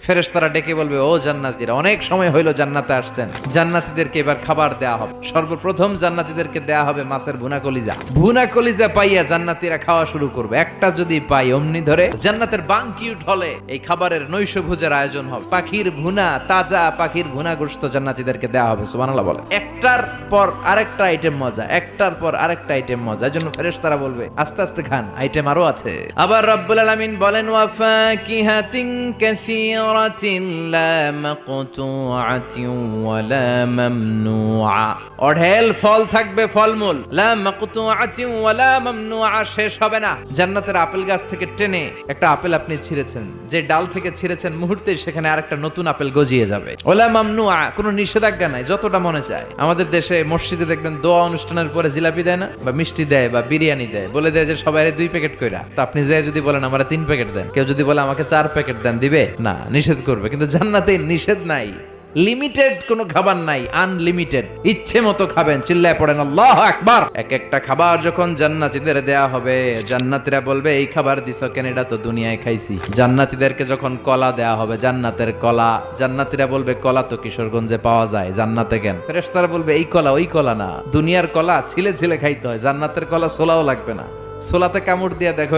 ফেরেশতারা ডেকে বলবে, ও জান্নাতীরা, অনেক সময় হইলো জান্নাতে আসছেন, জান্নাতীদেরকে এবার খাবার দেয়া হবে। সর্বপ্রথম জান্নাতীদেরকে দেয়া হবে মাছের ভুনা কলিজা। ভুনা কলিজা পাইয়া জান্নাতীরা খাওয়া শুরু করবে। একটা যদি পাই অমনি ধরে জান্নাতের বানকিউট হলে এই খাবারের নৈশভোজের আয়োজন হবে। পাখির ভুনা, তাজা পাখির ভুনা গোশত জান্নাতীদেরকে দেয়া হবে। সুবহানাল্লাহ বলে। একটার পর আরেকটা আইটেম মজা, একটার পর আরেকটা আইটেম মজা। এজন্য ফেরেশতারা বলবে, আস্তে আস্তে খান, আইটেম আরো আছে। আবার রব্বুল আলামিন বলেন, ওয়া ফাকিহাতিন কাসীরাতিন লা মাকতুআতিন ওয়া লা মামনুআ। অঢেল ফল থাকবে, ফলমূল। লা মাকতুআতিন ওয়া লা মামনুআ, শেষ হবে না। জান্নাতের আপেল গাছ থেকে টেনে একটা আপেল আপনি ছিঁড়েছেন, যে ডাল থেকে ছিঁড়েছেন মুহূর্তে সেখানে আরেকটা নতুন আপেল গজিয়ে যাবে। ওয়া লা মামনুআ, কোনো নিষেধাজ্ঞা নাই, যতটা মনে চায়। আমাদের দেশে মসজিদে দেখবেন দোয়া অনুষ্ঠানের পরে জিলাপি দেয় না, বা মিষ্টি দেয়, বা বিরিয়ানি দেয়, বলে দেয় যে সবাই 2 প্যাকেট কইরা। তো আপনি যে যদি বলেন আমরা 3 প্যাকেট দেন, কেউ যদি বলে আমাকে 4 প্যাকেট দেন, দিবে না, নিষেধ করবে। কিন্তু জান্নাতে নিষেধ নাই, লিমিটেড কোনো খাবার নাই, আনলিমিটেড, ইচ্ছে মতো খাবেন। চিল্লায় পড়েন আল্লাহু আকবার। এক একটা খাবার যখন জান্নাতীদের দেয়া হবে, জান্নাতীরা বলবে, এই খাবার দিছো কেন, এটা তো দুনিয়ায় খাইছি। জান্নাতীদেরকে যখন কলা দেয়া হবে, জান্নাতের কলা, জান্নাতীরা বলবে, কলা তো কিশোরগঞ্জে পাওয়া যায়, জান্নাতে কেন? ফেরেশতারা বলবে, এই কলা ওই কলা না, দুনিয়ার কলা ছিলে ছিলে খাইতে হয়, জান্নাতের কলা ছোলাও লাগবে না, ছোলাতে কামড় দিয়ে দেখো